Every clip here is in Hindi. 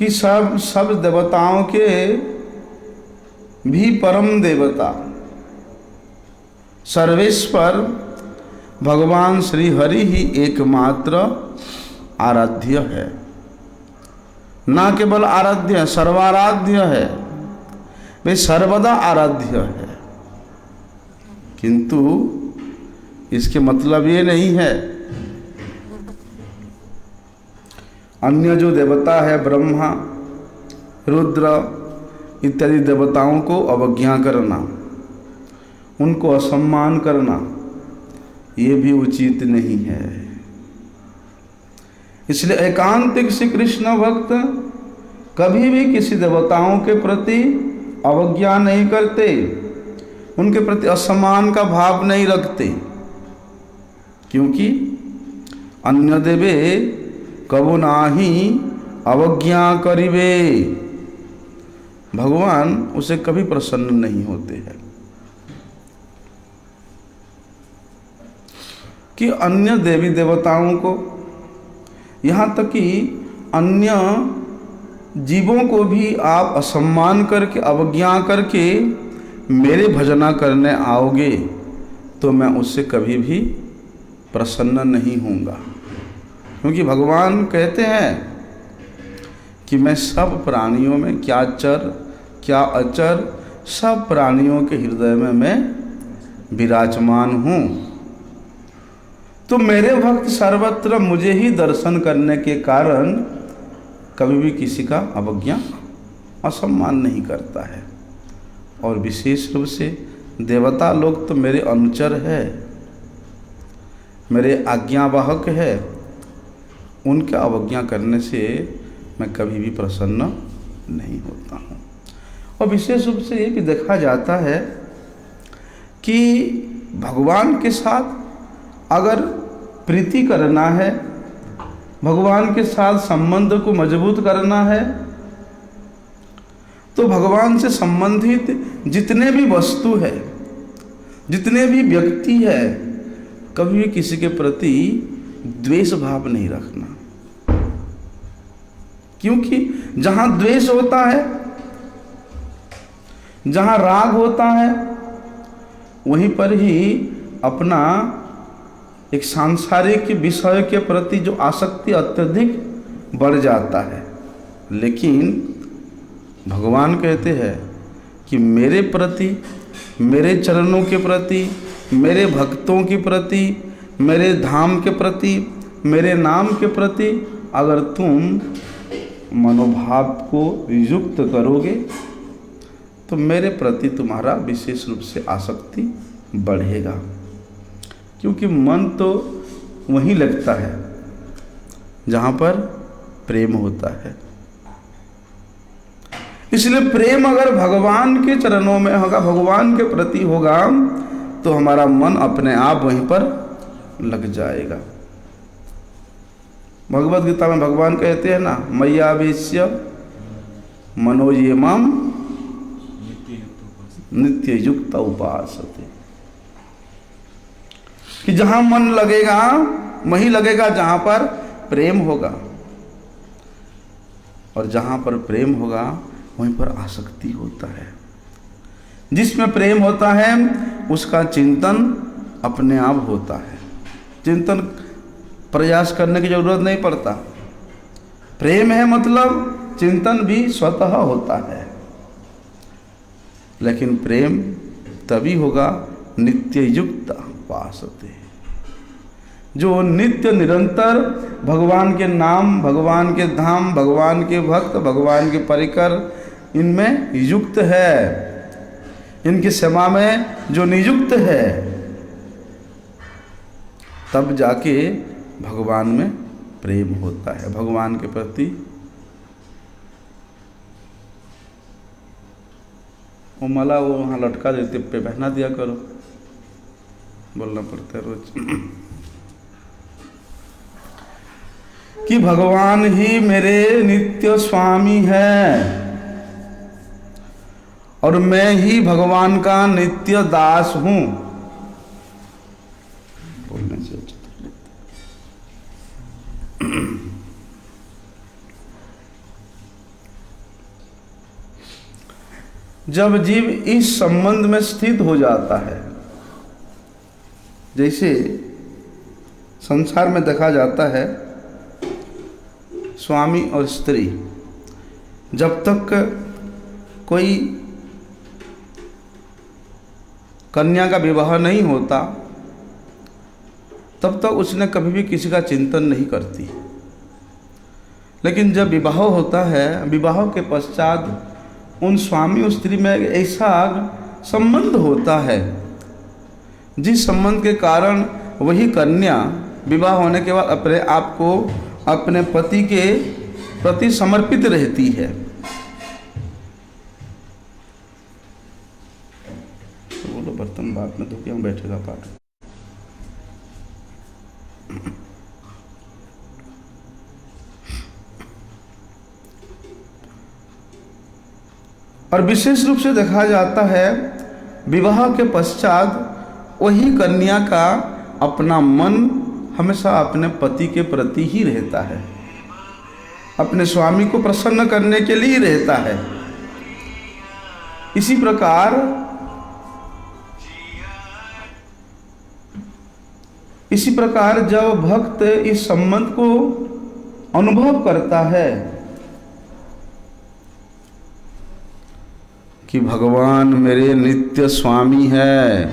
कि सब देवताओं के भी परम देवता सर्वेश्वर भगवान श्री हरि ही एकमात्र आराध्य है। ना केवल आराध्य, सर्वाराध्य है, वे सर्वदा आराध्य है। किंतु इसके मतलब ये नहीं है अन्य जो देवता है ब्रह्मा, रुद्र इत्यादि देवताओं को अवज्ञा करना, उनको असम्मान करना, ये भी उचित नहीं है। इसलिए एकांतिक श्री कृष्ण भक्त कभी भी किसी देवताओं के प्रति अवज्ञा नहीं करते, उनके प्रति असम्मान का भाव नहीं रखते, क्योंकि अन्य देवे कबो नाही अवज्ञा करिवे। भगवान उसे कभी प्रसन्न नहीं होते हैं कि अन्य देवी देवताओं को, यहाँ तक कि अन्य जीवों को भी आप असम्मान करके अवज्ञा करके मेरे भजना करने आओगे तो मैं उससे कभी भी प्रसन्न नहीं होऊंगा। क्योंकि भगवान कहते हैं कि मैं सब प्राणियों में, क्या चर क्या अचर, सब प्राणियों के हृदय में मैं विराजमान हूँ। तो मेरे भक्त सर्वत्र मुझे ही दर्शन करने के कारण कभी भी किसी का अवज्ञा असम्मान नहीं करता है। और विशेष रूप से देवता लोग तो मेरे अनुचर है, मेरे आज्ञावाहक है, उनका अवज्ञा करने से मैं कभी भी प्रसन्न नहीं होता हूँ। और विशेष रूप से ये भी देखा जाता है कि भगवान के साथ अगर प्रीति करना है, भगवान के साथ संबंध को मजबूत करना है, तो भगवान से संबंधित जितने भी वस्तु है, जितने भी व्यक्ति है, कभी भी किसी के प्रति द्वेष भाव नहीं रखना। क्योंकि जहां द्वेष होता है, जहां राग होता है, वहीं पर ही अपना एक सांसारिक विषय के प्रति जो आसक्ति अत्यधिक बढ़ जाता है। लेकिन भगवान कहते हैं कि मेरे प्रति, मेरे चरणों के प्रति, मेरे भक्तों के प्रति, मेरे धाम के प्रति, मेरे नाम के प्रति अगर तुम मनोभाव को युक्त करोगे तो मेरे प्रति तुम्हारा विशेष रूप से आसक्ति बढ़ेगा। क्योंकि मन तो वहीं लगता है जहाँ पर प्रेम होता है। इसलिए प्रेम अगर भगवान के चरणों में होगा, भगवान के प्रति होगा, तो हमारा मन अपने आप वहीं पर लग जाएगा। भगवद गीता में भगवान कहते हैं ना, मय्यावेश्य मनो ये माम नित्य युक्त उपासते, कि जहां मन लगेगा वहीं लगेगा जहां पर प्रेम होगा, और जहां पर प्रेम होगा वहीं पर आसक्ति होता है। जिसमें प्रेम होता है उसका चिंतन अपने आप होता है, चिंतन प्रयास करने की जरूरत नहीं पड़ता। प्रेम है मतलब चिंतन भी स्वतः होता है। लेकिन प्रेम तभी होगा नित्य युक्त उपासते, जो नित्य निरंतर भगवान के नाम, भगवान के धाम, भगवान के भक्त, भगवान के परिकर इनमें युक्त है, इनकी सेवा में जो नियुक्त है, तब जाके भगवान में प्रेम होता है। भगवान के प्रति वो माला वो वहाँ लटका देते, पे पहना दिया करो, बोलना पड़ता है रोज कि भगवान ही मेरे नित्य स्वामी है और मैं ही भगवान का नित्य दास हूं। बोलने से जब जीव इस संबंध में स्थित हो जाता है, जैसे संसार में देखा जाता है स्वामी और स्त्री, जब तक कोई कन्या का विवाह नहीं होता तब तक उसने कभी भी किसी का चिंतन नहीं करती। लेकिन जब विवाह होता है, विवाह के पश्चात उन स्वामी और स्त्री में एक ऐसा संबंध होता है जिस संबंध के कारण वही कन्या विवाह होने के बाद अपने आप को अपने पति के प्रति समर्पित रहती है। तो बोलो बर्तन बात में तो क्यों बैठेगा पाठ। और विशेष रूप से देखा जाता है विवाह के पश्चात वही कन्या का अपना मन हमेशा अपने पति के प्रति ही रहता है, अपने स्वामी को प्रसन्न करने के लिए रहता है। इसी प्रकार जब भक्त इस संबंध को अनुभव करता है कि भगवान मेरे नित्य स्वामी है,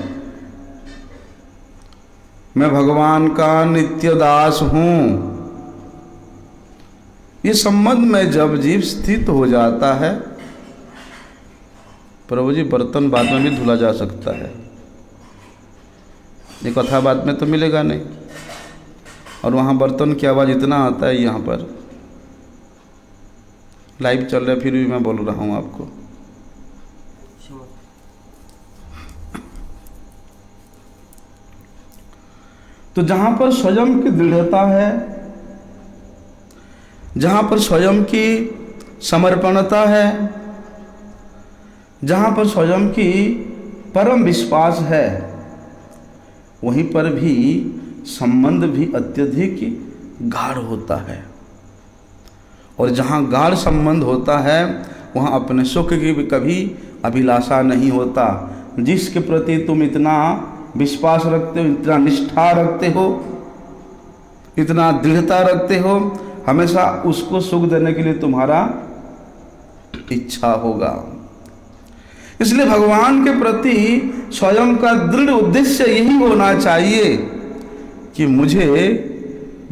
मैं भगवान का नित्य दास हूँ, ये संबंध में जब जीव स्थित हो जाता है, प्रभु जी बर्तन बाद में भी धुला जा सकता है, ये कथा बाद में तो मिलेगा नहीं। और वहाँ बर्तन की आवाज़ इतना आता है, यहाँ पर लाइव चल रहा है फिर भी मैं बोल रहा हूँ आपको। तो जहाँ पर स्वयं की दृढ़ता है, जहाँ पर स्वयं की समर्पणता है, जहाँ पर स्वयं की परम विश्वास है, वहीं पर भी संबंध भी अत्यधिक गाढ़ होता है। और जहाँ गाढ़ संबंध होता है वहाँ अपने सुख की भी कभी अभिलाषा नहीं होता। जिसके प्रति तुम इतना विश्वास रखते हो, इतना निष्ठा रखते हो, इतना दृढ़ता रखते हो, हमेशा उसको सुख देने के लिए तुम्हारा इच्छा होगा। इसलिए भगवान के प्रति स्वयं का दृढ़ उद्देश्य यही होना चाहिए कि मुझे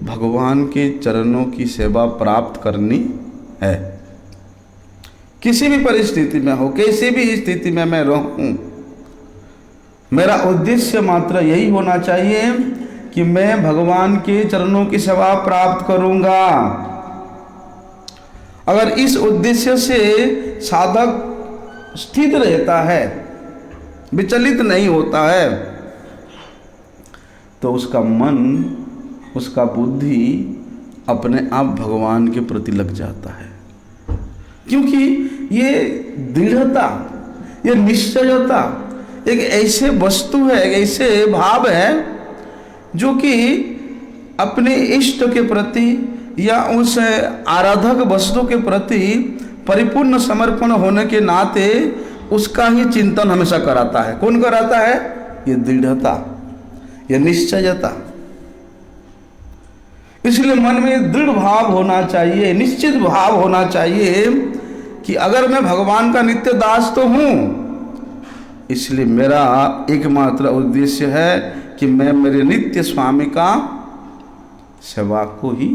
भगवान के चरणों की सेवा प्राप्त करनी है। किसी भी परिस्थिति में हो, किसी भी स्थिति में मैं रहूं, मेरा उद्देश्य मात्र यही होना चाहिए कि मैं भगवान के चरणों की सेवा प्राप्त करूंगा। अगर इस उद्देश्य से साधक स्थित रहता है, विचलित नहीं होता है, तो उसका मन, उसका बुद्धि अपने आप भगवान के प्रति लग जाता है। क्योंकि ये दृढ़ता, ये निश्चयता एक ऐसे वस्तु है, एक ऐसे भाव है जो कि अपने इष्ट के प्रति या उस आराधक वस्तु के प्रति परिपूर्ण समर्पण होने के नाते उसका ही चिंतन हमेशा कराता है। कौन कराता है? ये दृढ़ता, ये निश्चयता। इसलिए मन में दृढ़ भाव होना चाहिए, निश्चित भाव होना चाहिए कि अगर मैं भगवान का नित्य दास तो हूं, इसलिए मेरा एकमात्र उद्देश्य है कि मैं मेरे नित्य स्वामी का सेवा को ही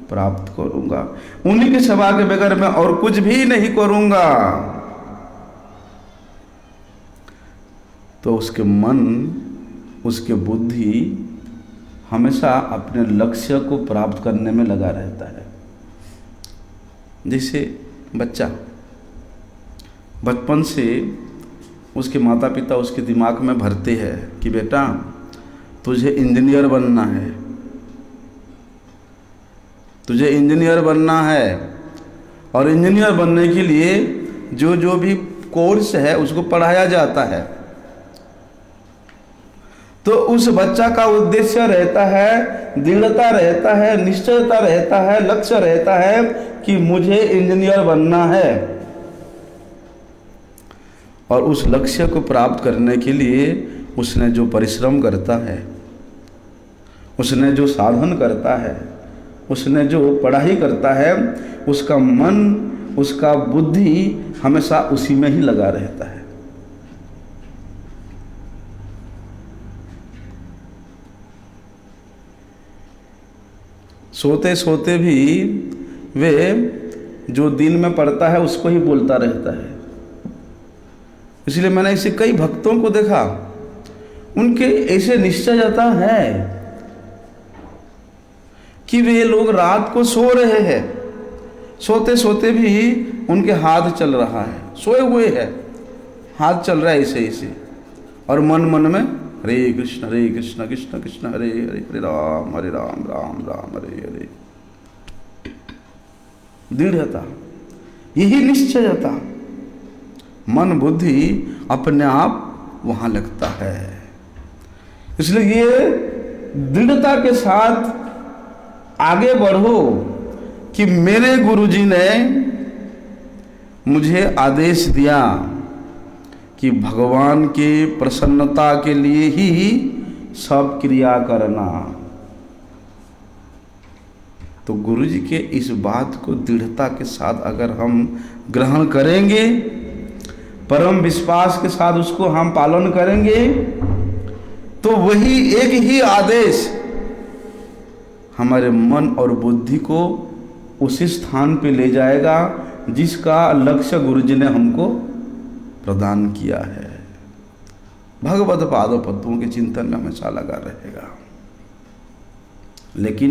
प्राप्त करूंगा। उन्हीं की सेवा के बगैर मैं और कुछ भी नहीं करूंगा। तो उसके मन, उसके बुद्धि हमेशा अपने लक्ष्य को प्राप्त करने में लगा रहता है। जैसे बच्चा बचपन से उसके माता पिता उसके दिमाग में भरते हैं कि बेटा तुझे इंजीनियर बनना है, तुझे इंजीनियर बनना है, और इंजीनियर बनने के लिए जो जो भी कोर्स है उसको पढ़ाया जाता है। तो उस बच्चा का उद्देश्य रहता है, दृढ़ता रहता है, निश्चयता रहता है, लक्ष्य रहता है कि मुझे इंजीनियर बनना है। और उस लक्ष्य को प्राप्त करने के लिए उसने जो परिश्रम करता है, उसने जो साधन करता है, उसने जो पढ़ाई करता है, उसका मन, उसका बुद्धि हमेशा उसी में ही लगा रहता है। सोते सोते भी वे जो दिल में पड़ता है उसको ही बोलता रहता है। इसलिए मैंने ऐसे कई भक्तों को देखा, उनके ऐसे निश्चय जाता है कि वे लोग रात को सो रहे हैं, सोते सोते भी उनके हाथ चल रहा है, सोए हुए हैं, हाथ चल रहा है ऐसे ऐसे, और मन मन में हरे कृष्ण कृष्ण कृष्ण हरे हरे, हरे राम राम राम हरे हरे। दृढ़ता, यही निश्चयता, मन बुद्धि अपने आप वहां लगता है। इसलिए ये दृढ़ता के साथ आगे बढ़ो कि मेरे गुरुजी ने मुझे आदेश दिया कि भगवान के प्रसन्नता के लिए ही सब क्रिया करना। तो गुरुजी के इस बात को दृढ़ता के साथ अगर हम ग्रहण करेंगे, परम विश्वास के साथ उसको हम पालन करेंगे, तो वही एक ही आदेश हमारे मन और बुद्धि को उसी स्थान पे ले जाएगा जिसका लक्ष्य गुरुजी ने हमको प्रदान किया है। भगवत पाद पद्मों के चिंतन में हमेशा लगा रहेगा। लेकिन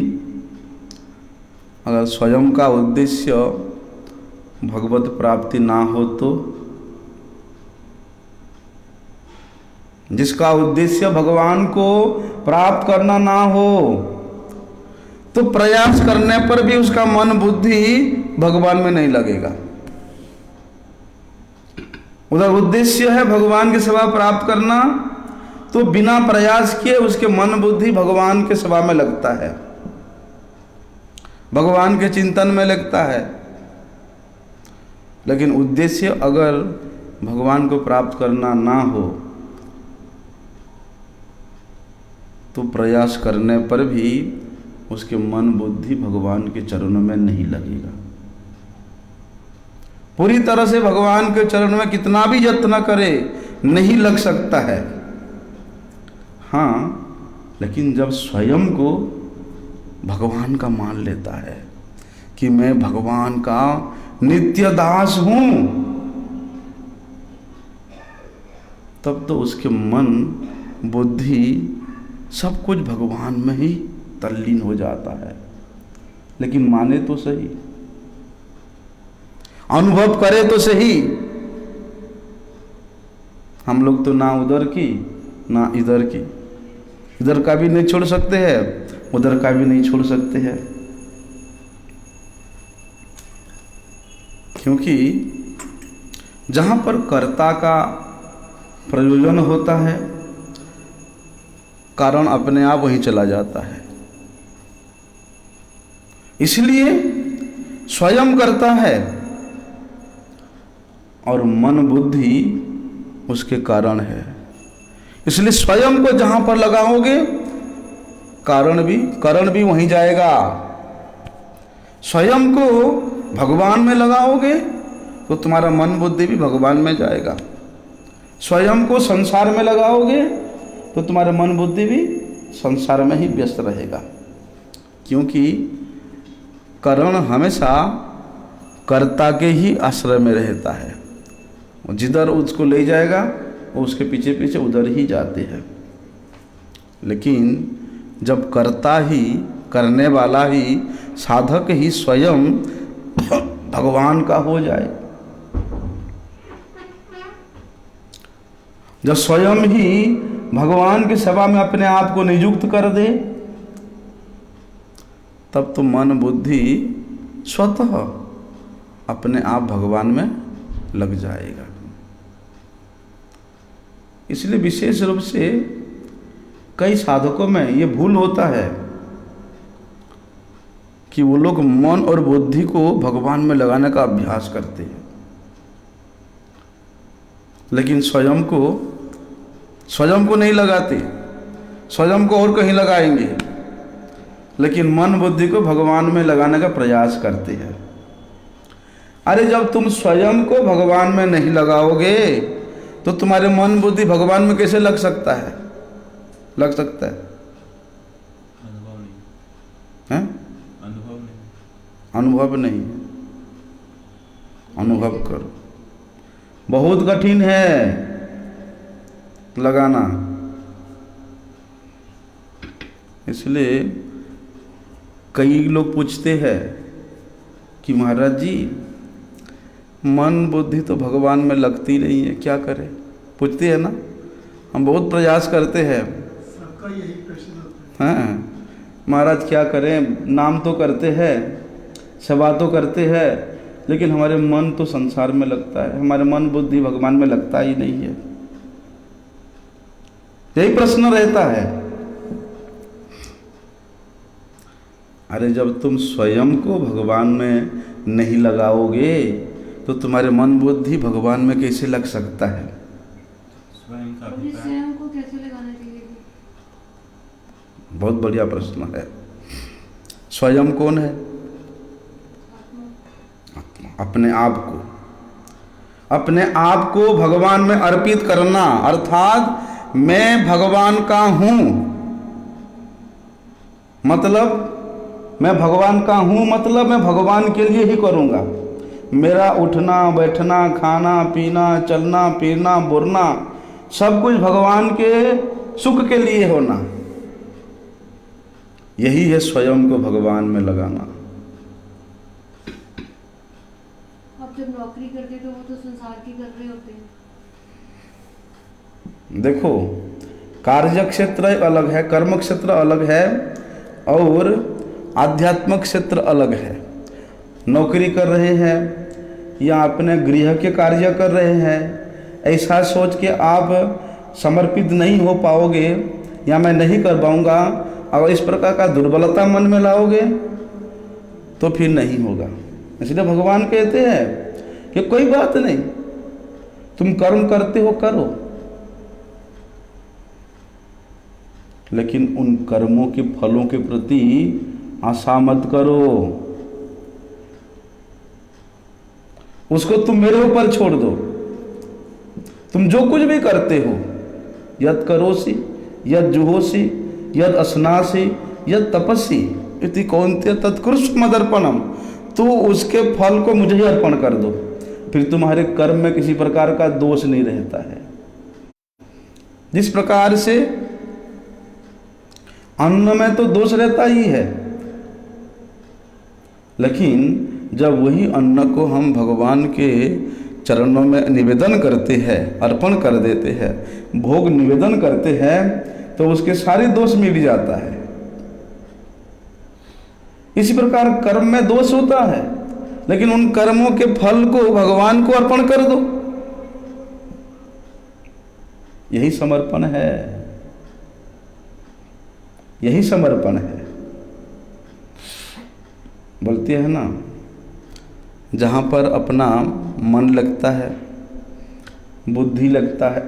अगर स्वयं का उद्देश्य भगवत प्राप्ति ना हो, तो जिसका उद्देश्य भगवान को प्राप्त करना ना हो, तो प्रयास करने पर भी उसका मन बुद्धि भगवान में नहीं लगेगा। उधर उद्देश्य है भगवान की सेवा प्राप्त करना, तो बिना प्रयास किए उसके मन बुद्धि भगवान के सेवा में लगता है, भगवान के चिंतन में लगता है। लेकिन उद्देश्य अगर भगवान को प्राप्त करना ना हो, तो प्रयास करने पर भी उसके मन बुद्धि भगवान के चरणों में नहीं लगेगा। पूरी तरह से भगवान के चरण में कितना भी यत्न करे नहीं लग सकता है। हाँ, लेकिन जब स्वयं को भगवान का मान लेता है कि मैं भगवान का नित्य दास हूं, तब तो उसके मन बुद्धि सब कुछ भगवान में ही तल्लीन हो जाता है। लेकिन माने तो सही, अनुभव करे तो सही। हम लोग तो ना उधर की ना इधर की, इधर का भी नहीं छोड़ सकते हैं, उधर का भी नहीं छोड़ सकते हैं, क्योंकि जहां पर कर्ता का प्रयोजन होता है, कारण अपने आप वहीं चला जाता है। इसलिए स्वयं करता है और मन बुद्धि उसके कारण है। इसलिए स्वयं को जहां पर लगाओगे, करण भी वहीं जाएगा। स्वयं को भगवान में लगाओगे तो तुम्हारा मन बुद्धि भी भगवान में जाएगा। स्वयं को संसार में लगाओगे तो तुम्हारा मन बुद्धि भी संसार में ही व्यस्त रहेगा, क्योंकि करण हमेशा कर्ता के ही आश्रय में रहता है। जिधर उसको ले जाएगा वो उसके पीछे पीछे उधर ही जाते हैं। लेकिन जब कर्ता ही, करने वाला ही, साधक ही स्वयं भगवान का हो जाए, जब स्वयं ही भगवान की सेवा में अपने आप को नियुक्त कर दे, तब तो मन बुद्धि स्वतः अपने आप भगवान में लग जाएगा। इसलिए विशेष रूप से कई साधकों में ये भूल होता है कि वो लोग मन और बुद्धि को भगवान में लगाने का अभ्यास करते हैं, लेकिन स्वयं को नहीं लगाते, स्वयं को और कहीं लगाएंगे, लेकिन मन बुद्धि को भगवान में लगाने का प्रयास करते हैं। अरे जब तुम स्वयं को भगवान में नहीं लगाओगे तो तुम्हारे मन बुद्धि भगवान में कैसे लग सकता है? लग सकता है? अनुभव नहीं हैं? अनुभव नहीं। अनुभव करो, बहुत कठिन है लगाना। इसलिए कई लोग पूछते हैं कि महाराज जी मन बुद्धि तो भगवान में लगती नहीं है, क्या करें? पूछते हैं ना, हम बहुत प्रयास करते हैं, सबका यही प्रश्न होता है। हाँ महाराज क्या करें, नाम तो करते हैं, सेवा तो करते हैं, लेकिन हमारे मन तो संसार में लगता है, हमारे मन बुद्धि भगवान में लगता ही नहीं है। यही प्रश्न रहता है। अरे जब तुम स्वयं को भगवान में नहीं लगाओगे तो तुम्हारे मन बुद्धि भगवान में कैसे लग सकता है? स्वयं का अभी अभिप्राय। स्वयं को कैसे लगाना चाहिए? बहुत बढ़िया प्रश्न है। स्वयं कौन है? अपने आप को भगवान में अर्पित करना, अर्थात मैं भगवान का हूं, मतलब मैं भगवान का हूं, मतलब मैं भगवान के लिए ही करूंगा। मेरा उठना बैठना खाना पीना चलना फिरना बोलना सब कुछ भगवान के सुख के लिए होना, यही है स्वयं को भगवान में लगाना। अब जब नौकरी करते तो वो तो संसार की कर रहे होते हैं। देखो, कार्य क्षेत्र अलग है, कर्म क्षेत्र अलग है और आध्यात्मिक क्षेत्र अलग है। नौकरी कर रहे हैं या अपने गृह के कार्य कर रहे हैं, ऐसा सोच के आप समर्पित नहीं हो पाओगे या मैं नहीं कर पाऊंगा, अगर इस प्रकार का दुर्बलता मन में लाओगे तो फिर नहीं होगा। इसलिए भगवान कहते हैं कि कोई बात नहीं, तुम कर्म करते हो करो, लेकिन उन कर्मों के फलों के प्रति आशा मत करो, उसको तुम मेरे ऊपर छोड़ दो। तुम जो कुछ भी करते हो, यद करोसि यद जुहोसि यद अस्नासि यद तपस्सी इति कौन्तेय तत्कुरुष्व मदर्पणम, तो उसके फल को मुझे ही अर्पण कर दो, फिर तुम्हारे कर्म में किसी प्रकार का दोष नहीं रहता है। जिस प्रकार से अन्न में तो दोष रहता ही है, लेकिन जब वही अन्न को हम भगवान के चरणों में निवेदन करते हैं, अर्पण कर देते हैं, भोग निवेदन करते हैं, तो उसके सारे दोष मिट जाता है। इसी प्रकार कर्म में दोष होता है, लेकिन उन कर्मों के फल को भगवान को अर्पण कर दो, यही समर्पण है, यही समर्पण है। बोलते हैं ना, जहाँ पर अपना मन लगता है, बुद्धि लगता है,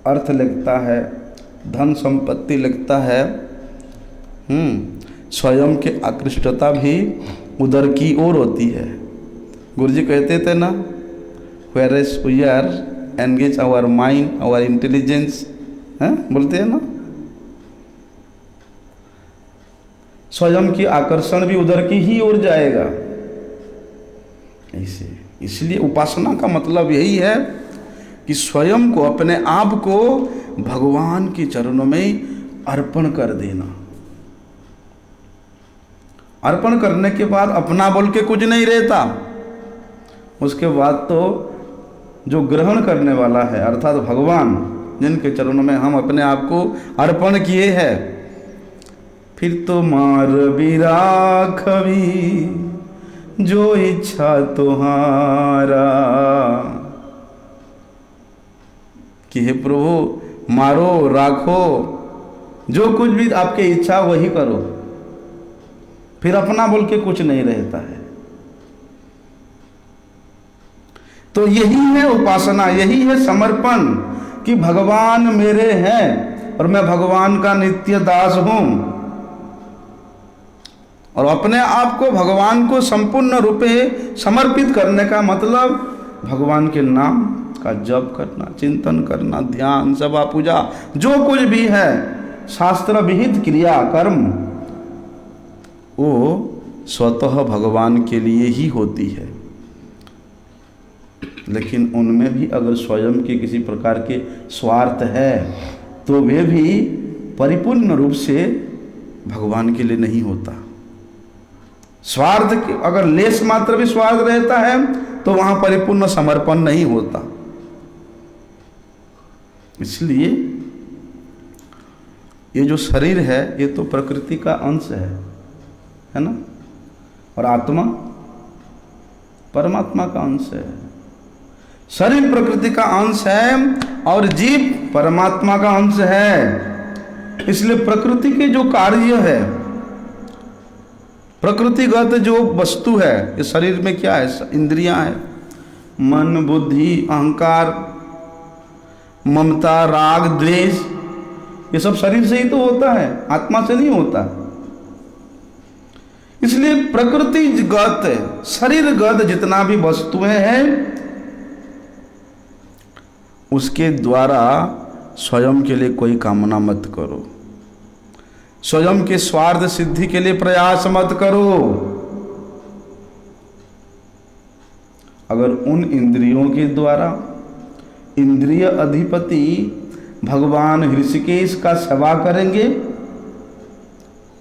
अर्थ लगता है, धन संपत्ति लगता है, स्वयं की आकृष्टता भी उधर की ओर होती है। गुरुजी कहते थे ना, whereas we are engage our mind, our intelligence, बोलते हैं ना, स्वयं की आकर्षण भी उधर की ही ओर जाएगा। ऐसे इसलिए उपासना का मतलब यही है कि स्वयं को, अपने आप को भगवान के चरणों में अर्पण कर देना। अर्पण करने के बाद अपना बोल के कुछ नहीं रहता, उसके बाद तो जो ग्रहण करने वाला है अर्थात भगवान, जिनके चरणों में हम अपने आप को अर्पण किए हैं, फिर तो मार बिराखवी जो इच्छा तुम्हारा, कि हे प्रभु मारो राखो, जो कुछ भी आपकी इच्छा वही करो, फिर अपना बोल के कुछ नहीं रहता है। तो यही है उपासना, यही है समर्पण कि भगवान मेरे हैं और मैं भगवान का नित्य दास हूं। और अपने आप को भगवान को संपूर्ण रूपे समर्पित करने का मतलब भगवान के नाम का जप करना, चिंतन करना, ध्यान, सभा, पूजा, जो कुछ भी है शास्त्र विहित क्रिया कर्म, वो स्वतः भगवान के लिए ही होती है। लेकिन उनमें भी अगर स्वयं के किसी प्रकार के स्वार्थ है तो वे भी परिपूर्ण रूप से भगवान के लिए नहीं होता। स्वार्थ अगर लेस मात्र भी स्वार्थ रहता है तो वहां परिपूर्ण समर्पण नहीं होता। इसलिए ये जो शरीर है ये तो प्रकृति का अंश है ना, और आत्मा परमात्मा का अंश है। शरीर प्रकृति का अंश है और जीव परमात्मा का अंश है। इसलिए प्रकृति के जो कार्य है, प्रकृतिगत जो वस्तु है, ये शरीर में क्या है, इंद्रियां हैं, मन, बुद्धि, अहंकार, ममता, राग, द्वेष, ये सब शरीर से ही तो होता है, आत्मा से नहीं होता। इसलिए प्रकृतिगत शरीरगत जितना भी वस्तुएं हैं उसके द्वारा स्वयं के लिए कोई कामना मत करो, स्वयं के स्वार्थ सिद्धि के लिए प्रयास मत करो। अगर उन इंद्रियों के द्वारा इंद्रिय अधिपति भगवान ऋषिकेश का सेवा करेंगे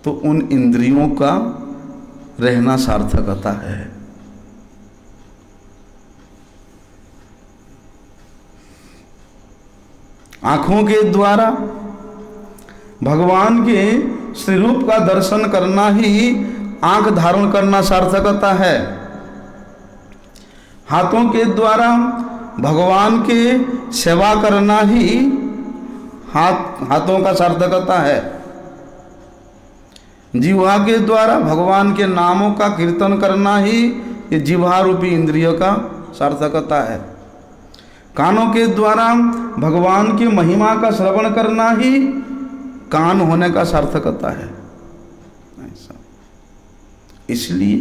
तो उन इंद्रियों का रहना सार्थकता है। आंखों के द्वारा भगवान के श्री रूप का दर्शन करना ही आंख धारण करना सार्थकता है। हाथों के द्वारा भगवान के सेवा करना ही हाथों का सार्थकता है। जिह्वा के द्वारा भगवान के नामों का कीर्तन करना ही ये जिह्वा रूपी इंद्रियों का सार्थकता है। कानों के द्वारा भगवान की महिमा का श्रवण करना ही कान होने का सार्थकता है। ऐसा इसलिए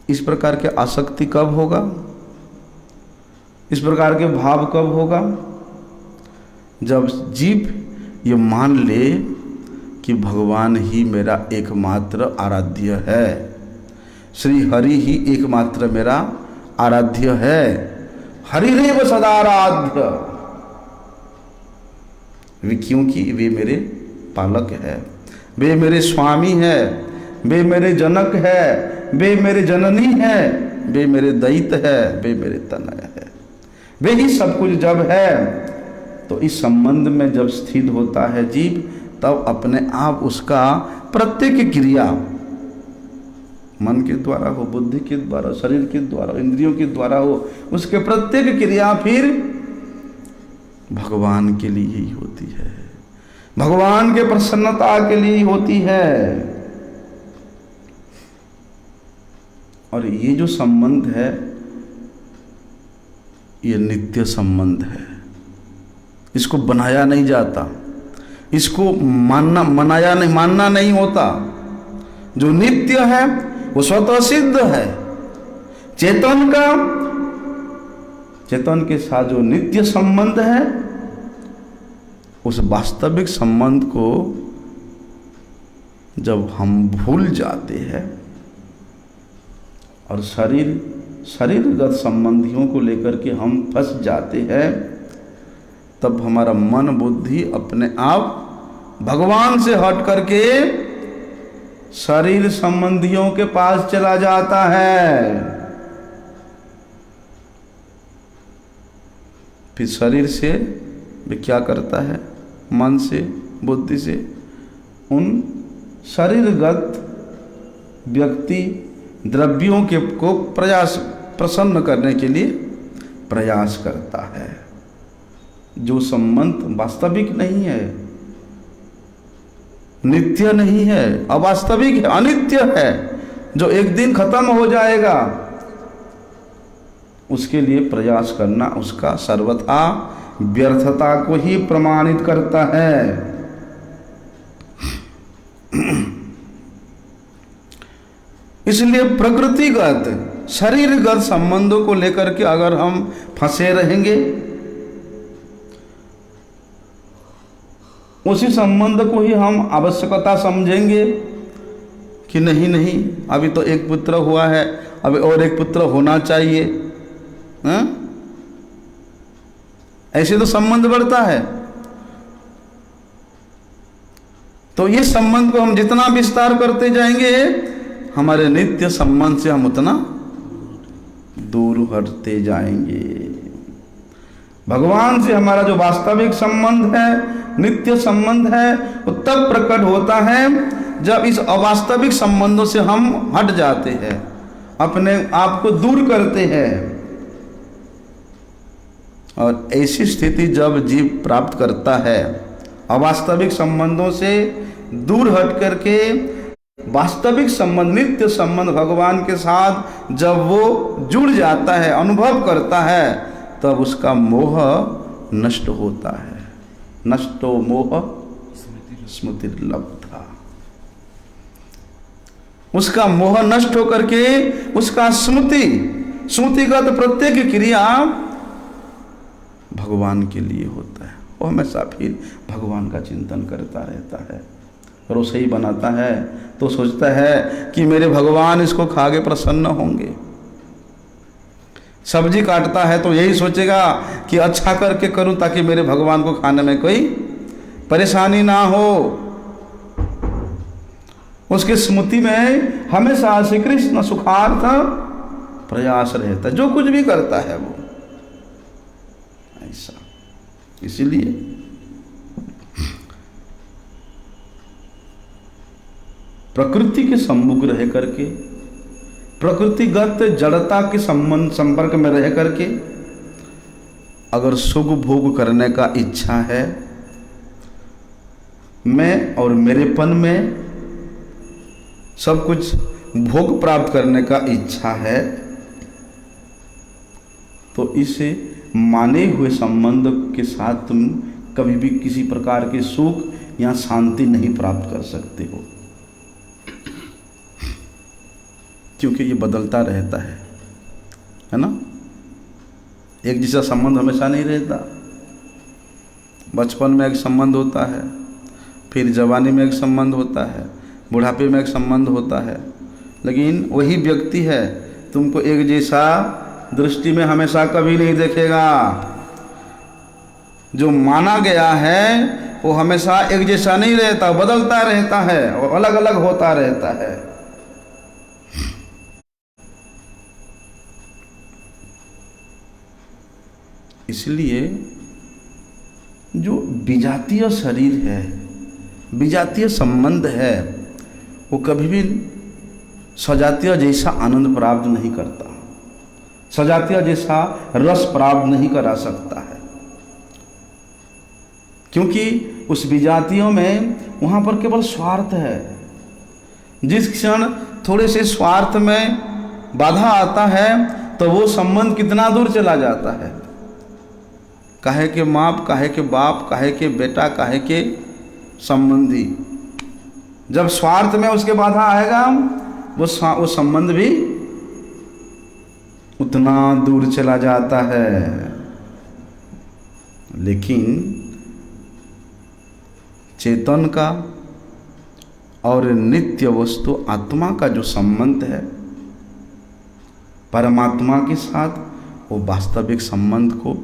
इस प्रकार के आसक्ति कब होगा, इस प्रकार के भाव कब होगा, जब जीव ये मान ले कि भगवान ही मेरा एकमात्र आराध्य है, श्री हरि ही एकमात्र मेरा आराध्य है। हरिरेव सदाराध्य, वे क्योंकि वे मेरे पालक है, वे मेरे स्वामी है, वे मेरे जनक है, वे मेरे जननी है, वे मेरे दैत है, वे मेरे तनय है। वे ही सब कुछ जब है तो इस संबंध में जब स्थित होता है जीव, तब अपने आप उसका प्रत्येक क्रिया मन के द्वारा हो, बुद्धि के द्वारा, शरीर के द्वारा, इंद्रियों के द्वारा हो, उसके प्रत्येक क्रिया फिर भगवान के लिए ही होती है, भगवान के प्रसन्नता के लिए होती है। और ये जो संबंध है ये नित्य संबंध है, इसको बनाया नहीं जाता, इसको मानना नहीं होता। जो नित्य है वो स्वतः सिद्ध है। चेतन के साथ जो नित्य संबंध है उस वास्तविक संबंध को जब हम भूल जाते हैं और शरीरगत संबंधियों को लेकर के हम फंस जाते हैं, तब हमारा मन बुद्धि अपने आप भगवान से हट करके शरीर संबंधियों के पास चला जाता है। फिर शरीर से वे क्या करता है, मन से बुद्धि से उन शरीरगत व्यक्ति द्रव्यों को प्रसन्न करने के लिए प्रयास करता है। जो संबंध वास्तविक नहीं है, नित्य नहीं है, अवास्तविक है, अनित्य है, जो एक दिन खत्म हो जाएगा, उसके लिए प्रयास करना उसका सर्वथा व्यर्थता को ही प्रमाणित करता है। इसलिए प्रकृतिगत शरीरगत संबंधों को लेकर के अगर हम फंसे रहेंगे, उसी संबंध को ही हम आवश्यकता समझेंगे कि नहीं नहीं अभी तो एक पुत्र हुआ है, अभी और एक पुत्र होना चाहिए, हाँ? ऐसे तो संबंध बढ़ता है। तो ये संबंध को हम जितना विस्तार करते जाएंगे, हमारे नित्य संबंध से हम उतना दूर हटते जाएंगे। भगवान से हमारा जो वास्तविक संबंध है, नित्य संबंध है, वो तब प्रकट होता है जब इस अवास्तविक संबंधों से हम हट जाते हैं, अपने आप को दूर करते हैं। और ऐसी स्थिति जब जीव प्राप्त करता है, अवास्तविक संबंधों से दूर हट करके वास्तविक संबंध, नित्य संबंध भगवान के साथ जब वो जुड़ जाता है, अनुभव करता है, तब उसका मोह नष्ट होता है। नष्टो मोह स्मृतिर्लब्धा। उसका मोह नष्ट होकर के उसका स्मृतिगत प्रत्येक क्रिया भगवान के लिए होता है। वो हमेशा फिर भगवान का चिंतन करता रहता है। रसोई बनाता है तो सोचता है कि मेरे भगवान इसको खा के प्रसन्न होंगे। सब्जी काटता है तो यही सोचेगा कि अच्छा करके करूं ताकि मेरे भगवान को खाने में कोई परेशानी ना हो। उसकी स्मृति में हमेशा श्री कृष्ण सुखार्थ प्रयास रहता है, जो कुछ भी करता है वो ऐसा। इसीलिए प्रकृति के सम्मुख रह करके, प्रकृतिगत जड़ता के संपर्क में रह करके अगर सुख भोग करने का इच्छा है, मैं और मेरेपन में सब कुछ भोग प्राप्त करने का इच्छा है, तो इसे माने हुए संबंध के साथ तुम कभी भी किसी प्रकार के सुख या शांति नहीं प्राप्त कर सकते हो, क्योंकि ये बदलता रहता है ना। एक जैसा संबंध हमेशा नहीं रहता। बचपन में एक संबंध होता है, फिर जवानी में एक संबंध होता है, बुढ़ापे में एक संबंध होता है, लेकिन वही व्यक्ति है तुमको एक जैसा दृष्टि में हमेशा कभी नहीं देखेगा। जो माना गया है वो हमेशा एक जैसा नहीं रहता, बदलता रहता है और अलग अलग होता रहता है। इसलिए जो विजातीय शरीर है, विजातीय संबंध है, वो कभी भी सजातीय जैसा आनंद प्राप्त नहीं करता, सजातीय जैसा रस प्राप्त नहीं करा सकता है। क्योंकि उस विजातियों में वहाँ पर केवल स्वार्थ है। जिस क्षण थोड़े से स्वार्थ में बाधा आता है तो वो संबंध कितना दूर चला जाता है। काहे के माप, काहे के बाप, काहे के बेटा, काहे के संबंधी, जब स्वार्थ में उसके बाधा आएगा वो संबंध भी उतना दूर चला जाता है। लेकिन चेतन का और नित्य वस्तु आत्मा का जो संबंध है परमात्मा के साथ, वो वास्तविक संबंध को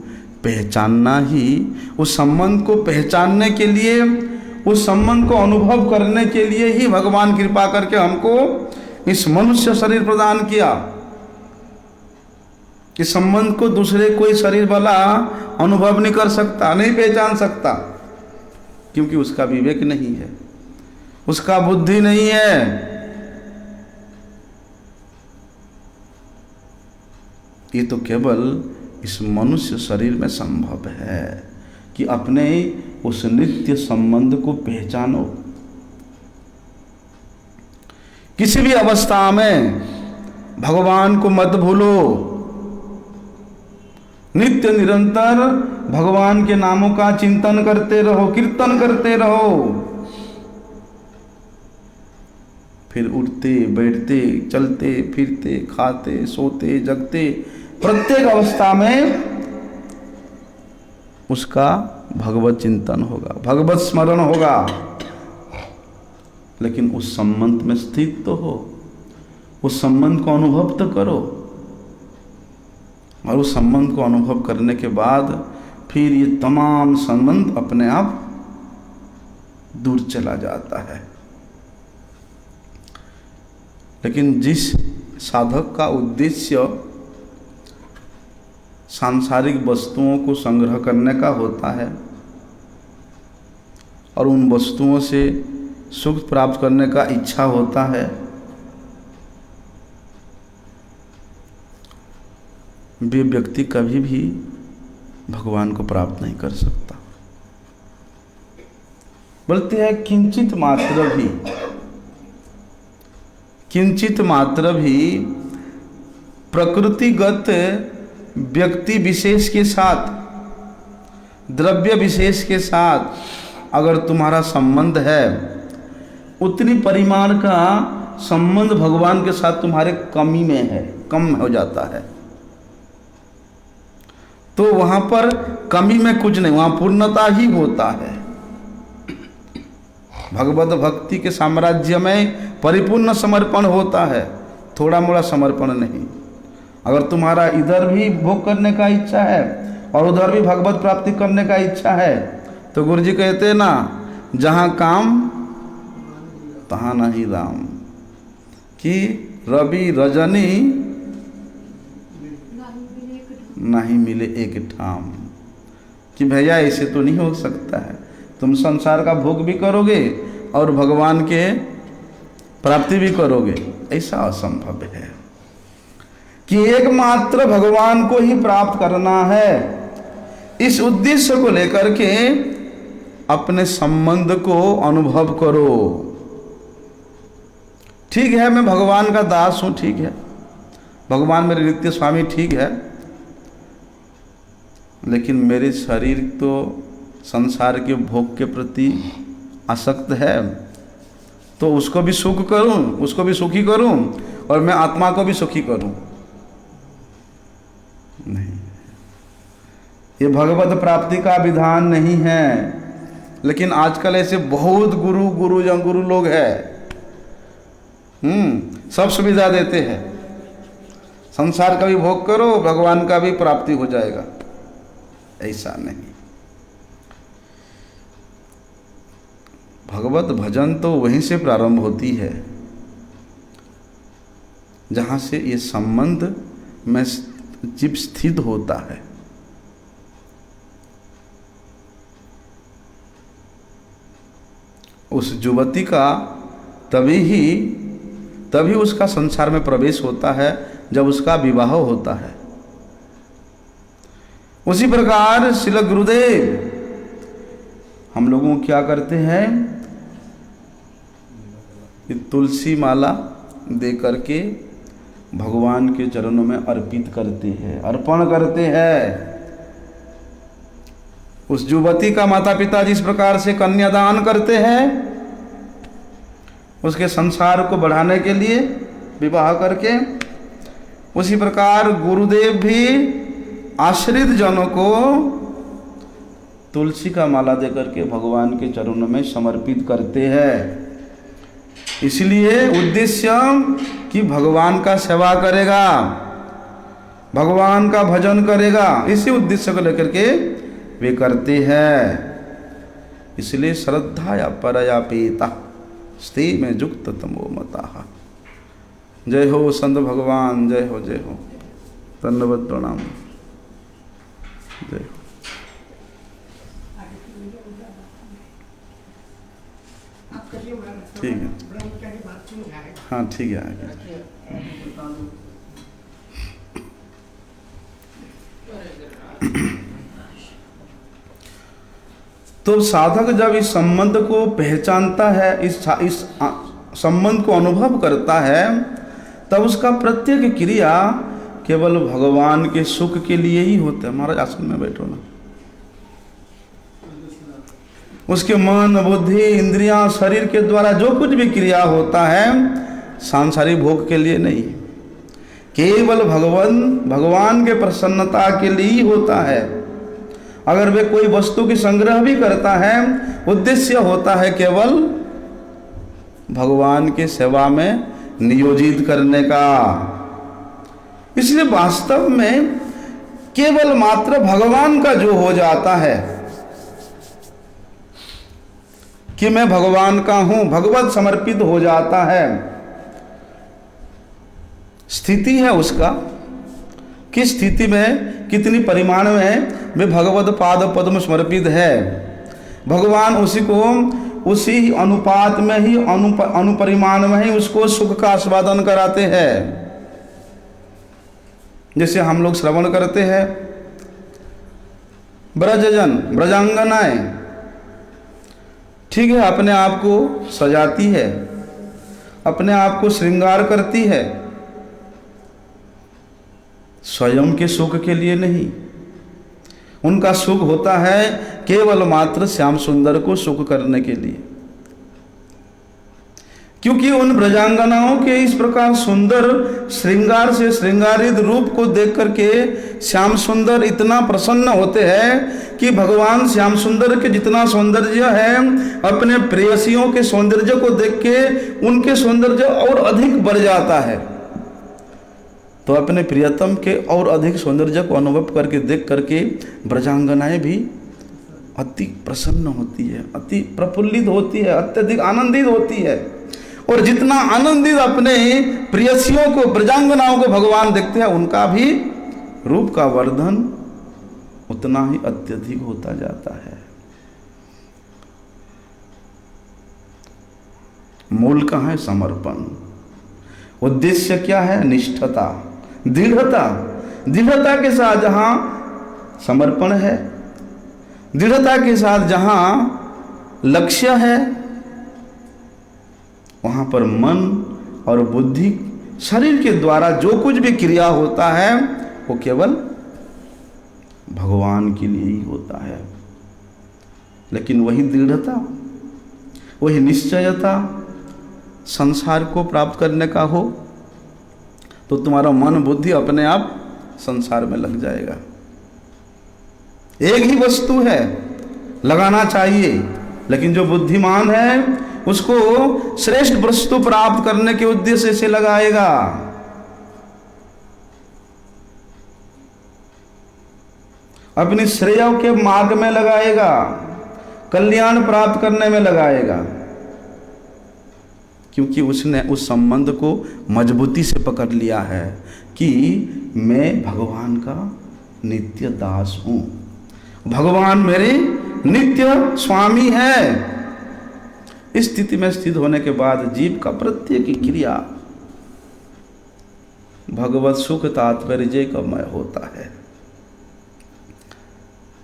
पहचानना ही, उस संबंध को पहचानने के लिए, उस संबंध को अनुभव करने के लिए ही भगवान कृपा करके हमको इस मनुष्य शरीर प्रदान किया। इस संबंध को दूसरे कोई शरीर वाला अनुभव नहीं कर सकता, नहीं पहचान सकता, क्योंकि उसका विवेक नहीं है, उसका बुद्धि नहीं है। ये तो केवल इस मनुष्य शरीर में संभव है कि अपने उस नित्य संबंध को पहचानो। किसी भी अवस्था में भगवान को मत भूलो। नित्य निरंतर भगवान के नामों का चिंतन करते रहो, कीर्तन करते रहो। फिर उठते बैठते चलते फिरते खाते सोते जगते प्रत्येक अवस्था में उसका भगवत चिंतन होगा, भगवत स्मरण होगा। लेकिन उस संबंध में स्थित तो हो, उस संबंध को अनुभव तो करो। और उस संबंध को अनुभव करने के बाद फिर ये तमाम संबंध अपने आप दूर चला जाता है। लेकिन जिस साधक का उद्देश्य सांसारिक वस्तुओं को संग्रह करने का होता है और उन वस्तुओं से सुख प्राप्त करने का इच्छा होता है, वे व्यक्ति कभी भी भगवान को प्राप्त नहीं कर सकता। बोलते हैं किंचित मात्र भी प्रकृतिगत व्यक्ति विशेष के साथ, द्रव्य विशेष के साथ अगर तुम्हारा संबंध है, उतनी परिमाण का संबंध भगवान के साथ तुम्हारे कमी में है, कम हो जाता है। तो वहां पर कमी में कुछ नहीं, वहां पूर्णता ही होता है। भगवत भक्ति के साम्राज्य में परिपूर्ण समर्पण होता है, थोड़ा मोड़ा समर्पण नहीं। अगर तुम्हारा इधर भी भोग करने का इच्छा है और उधर भी भगवत प्राप्ति करने का इच्छा है, तो गुरु जी कहते हैं ना, जहाँ काम तहाँ नहीं राम, कि रवि रजनी नहीं मिले एक ठाम। कि भैया ऐसे तो नहीं हो सकता है, तुम संसार का भोग भी करोगे और भगवान के प्राप्ति भी करोगे, ऐसा असंभव है। कि एकमात्र भगवान को ही प्राप्त करना है, इस उद्देश्य को लेकर के अपने संबंध को अनुभव करो। ठीक है, मैं भगवान का दास हूं, ठीक है, भगवान मेरे नित्य स्वामी, ठीक है, लेकिन मेरे शरीर तो संसार के भोग के प्रति आसक्त है, तो उसको भी सुख करूं, उसको भी सुखी करूं और मैं आत्मा को भी सुखी करूं। नहीं, ये भगवत प्राप्ति का विधान नहीं है। लेकिन आजकल ऐसे बहुत गुरु लोग हैं, सब सुविधा देते हैं, संसार का भी भोग करो, भगवान का भी प्राप्ति हो जाएगा। ऐसा नहीं, भगवत भजन तो वहीं से प्रारंभ होती है जहां से ये संबंध में जीव स्थित होता है। उस युवती का तभी उसका संसार में प्रवेश होता है जब उसका विवाह होता है। उसी प्रकार श्रील गुरुदेव हम लोगों को क्या करते हैं, कि तुलसी माला दे करके भगवान के चरणों में अर्पित करते हैं, अर्पण करते हैं। उस युवती का माता पिता जिस प्रकार से कन्यादान करते हैं, उसके संसार को बढ़ाने के लिए विवाह करके, उसी प्रकार गुरुदेव भी आश्रित जनों को तुलसी का माला देकर के भगवान के चरणों में समर्पित करते हैं। इसलिए उद्देश्य कि भगवान का सेवा करेगा, भगवान का भजन करेगा, इसी उद्देश्य को लेकर के वे करते हैं। इसलिए श्रद्धा या परया पीता स्ते में युक्त तमो मता। जय हो संत भगवान, जय हो जय हो, धन्यवाद प्रणाम, जय हो। ठीक है, हाँ ठीक है, आगे तो साधक जब इस संबंध को पहचानता है, इस संबंध को अनुभव करता है, तब उसका प्रत्येक क्रिया केवल भगवान के सुख के लिए ही होता है। महाराज आसन में बैठो ना। उसके मन, बुद्धि, इंद्रियां, शरीर के द्वारा जो कुछ भी क्रिया होता है सांसारिक भोग के लिए नहीं, केवल भगवान के प्रसन्नता के लिए ही होता है। अगर वे कोई वस्तु की संग्रह भी करता है, उद्देश्य होता है केवल भगवान के सेवा में नियोजित करने का। इसलिए वास्तव में केवल मात्र भगवान का जो हो जाता है कि मैं भगवान का हूं, भगवत समर्पित हो जाता है, स्थिति है उसका किस स्थिति में, कितनी परिमाण में वे भगवत पाद पद्म समर्पित है। भगवान उसी अनुपात में ही, अनुपरिमाण में ही उसको सुख का आस्वादन कराते हैं। जैसे हम लोग श्रवण करते हैं, ब्रजजन, ब्रजांगनाएं, ठीक है, अपने आप को सजाती है, अपने आप को श्रृंगार करती है, स्वयं के सुख के लिए नहीं। उनका सुख होता है केवल मात्र श्याम सुंदर को सुख करने के लिए। क्योंकि उन ब्रजांगनाओं के इस प्रकार सुंदर श्रृंगार से श्रृंगारित रूप को देख करके श्याम सुंदर इतना प्रसन्न होते हैं कि भगवान श्याम सुंदर के जितना सौंदर्य है, अपने प्रेयसियों के सौंदर्य को देख के उनके सौंदर्य और अधिक बढ़ जाता है। तो अपने प्रियतम के और अधिक सौंदर्य को अनुभव करके देख करके ब्रजांगनाएं भी अति प्रसन्न होती है, अति प्रफुल्लित होती है, अत्यधिक आनंदित होती है। और जितना आनंदित अपने प्रियसियों को, ब्रजांगनाओं को भगवान देखते हैं, उनका भी रूप का वर्धन उतना ही अत्यधिक होता जाता है। मूल कहाँ है? समर्पण। उद्देश्य क्या है? निष्ठता, दृढ़ता। दृढ़ता के साथ जहां समर्पण है, दृढ़ता के साथ जहां लक्ष्य है, वहां पर मन और बुद्धि, शरीर के द्वारा जो कुछ भी क्रिया होता है वो केवल भगवान के लिए ही होता है। लेकिन वही दृढ़ता, वही निश्चयता संसार को प्राप्त करने का हो तो तुम्हारा मन बुद्धि अपने आप संसार में लग जाएगा। एक ही वस्तु है, लगाना चाहिए, लेकिन जो बुद्धिमान है उसको श्रेष्ठ वस्तु प्राप्त करने के उद्देश्य से लगाएगा। अपनी श्रेय के मार्ग में लगाएगा, कल्याण प्राप्त करने में लगाएगा, क्योंकि उसने उस संबंध को मजबूती से पकड़ लिया है कि मैं भगवान का नित्य दास हूं, भगवान मेरे नित्य स्वामी है। इस स्थिति में स्थित होने के बाद जीव का प्रत्येक क्रिया भगवत सुख तात्पर्य कमय होता है।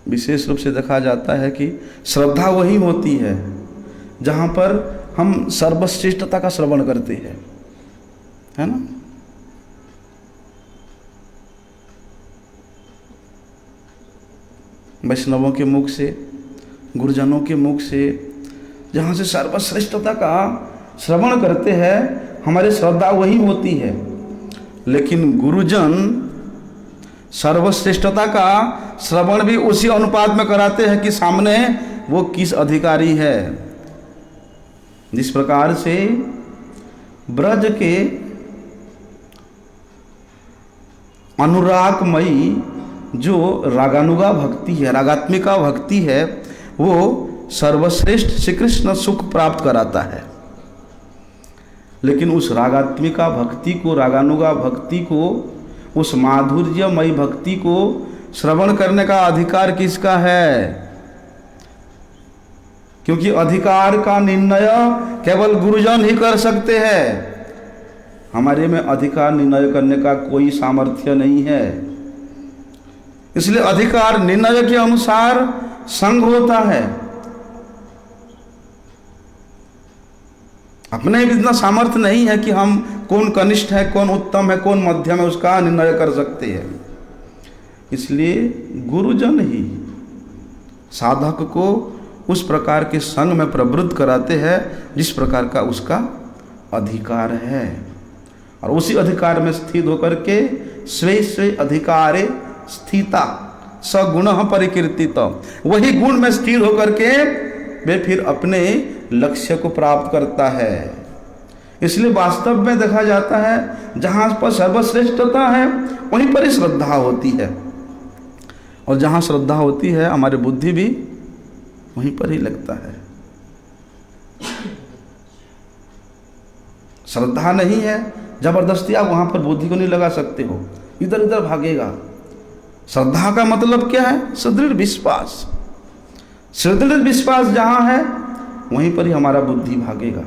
विशेष रूप से देखा जाता है कि श्रद्धा वही होती है जहां पर हम सर्वश्रेष्ठता का श्रवण करते हैं, है ना। वैष्णवों के मुख से, गुरुजनों के मुख से जहाँ से सर्वश्रेष्ठता का श्रवण करते हैं, हमारी श्रद्धा वही होती है। लेकिन गुरुजन सर्वश्रेष्ठता का श्रवण भी उसी अनुपात में कराते हैं कि सामने वो किस अधिकारी है। जिस प्रकार से ब्रज के अनुरागमयी जो रागानुगा भक्ति है, रागात्मिका भक्ति है, वो सर्वश्रेष्ठ श्री कृष्ण सुख प्राप्त कराता है। लेकिन उस रागात्मिका भक्ति को, रागानुगा भक्ति को, उस माधुर्यमयी भक्ति को श्रवण करने का अधिकार किसका है? क्योंकि अधिकार का निर्णय केवल गुरुजन ही कर सकते हैं। हमारे में अधिकार निर्णय करने का कोई सामर्थ्य नहीं है। इसलिए अधिकार निर्णय के अनुसार संघ होता है। अपने भी इतना सामर्थ्य नहीं है कि हम कौन कनिष्ठ है, कौन उत्तम है, कौन मध्यम है, उसका निर्णय कर सकते हैं। इसलिए गुरुजन ही साधक को उस प्रकार के संग में प्रवृत्त कराते हैं जिस प्रकार का उसका अधिकार है, और उसी अधिकार में स्थित होकर के स्वे स्वे अधिकारे स्थिता सगुण परिकीर्तित, वही गुण में स्थिर होकर के वे फिर अपने लक्ष्य को प्राप्त करता है। इसलिए वास्तव में देखा जाता है जहाँ पर सर्वश्रेष्ठता है वहीं पर ही श्रद्धा होती है, और जहाँ श्रद्धा होती है हमारी बुद्धि भी वहीं पर ही लगता है। श्रद्धा नहीं है, जबरदस्ती आप वहाँ पर बुद्धि को नहीं लगा सकते हो, इधर उधर भागेगा। श्रद्धा का मतलब क्या है? सुदृढ़ विश्वास। सुदृढ़ विश्वास जहाँ है वहीं पर ही हमारा बुद्धि भागेगा,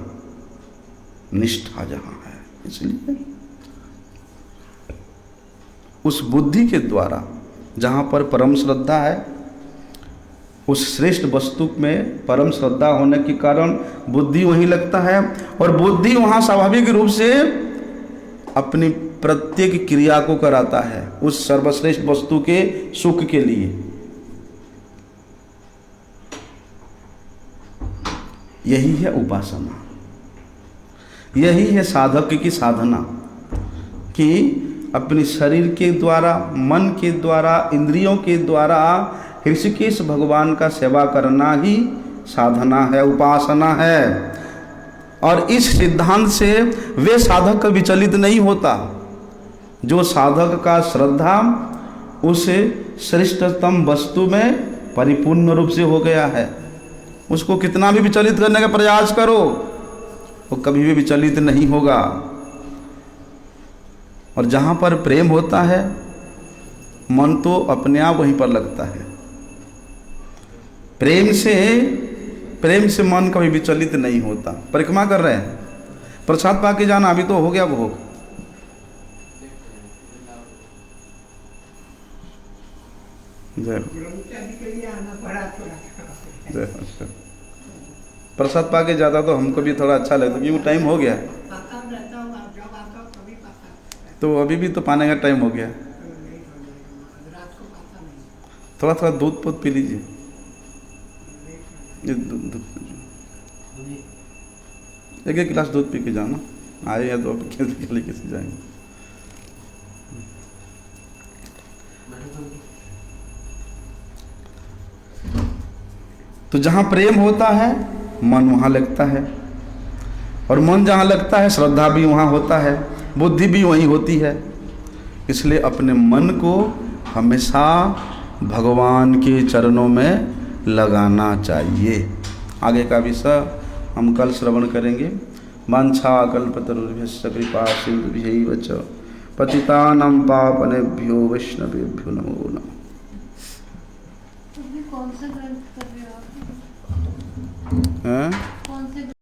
निष्ठा जहाँ है। इसलिए उस बुद्धि के द्वारा जहाँ पर परम श्रद्धा है, उस श्रेष्ठ वस्तु में परम श्रद्धा होने के कारण बुद्धि वहीं लगता है, और बुद्धि वहाँ स्वाभाविक रूप से अपनी प्रत्येक क्रिया को कराता है उस सर्वश्रेष्ठ वस्तु के सुख के लिए। यही है उपासना, यही है साधक की साधना, कि अपने शरीर के द्वारा, मन के द्वारा, इंद्रियों के द्वारा ऋषिकेश भगवान का सेवा करना ही साधना है, उपासना है। और इस सिद्धांत से वे साधक का विचलित नहीं होता जो साधक का श्रद्धा उस श्रेष्ठतम वस्तु में परिपूर्ण रूप से हो गया है। उसको कितना भी विचलित करने का प्रयास करो, वो कभी भी विचलित नहीं होगा। और जहाँ पर प्रेम होता है मन तो अपने आप वहीं पर लगता है। प्रेम से मन कभी विचलित नहीं होता। परिक्रमा कर रहे हैं, प्रसाद पाके जाना, अभी तो हो गया भोग। प्रसाद पाके जाता तो हमको भी थोड़ा अच्छा लगता, क्योंकि टाइम हो गया, तो अभी भी तो पाने का टाइम हो गया। थोड़ा थोड़ा दूध पी लीजिए, एक एक गिलास दूध पी के जाना। आए हैं तो अब कैसे जाएंगे। तो जहाँ प्रेम होता है मन वहाँ लगता है, और मन जहाँ लगता है श्रद्धा भी वहाँ होता है, बुद्धि भी वहीं होती है। इसलिए अपने मन को हमेशा भगवान के चरणों में लगाना चाहिए। आगे का विषय हम कल श्रवण करेंगे। वांछा कल्पतरुभ्यश्च कृपा सिंधुभ्यैव च पतितानां पावनेभ्यो वैष्णवेभ्यो नमो नमः। कौन सा ग्रंथ कर रहे हो आप? हैं?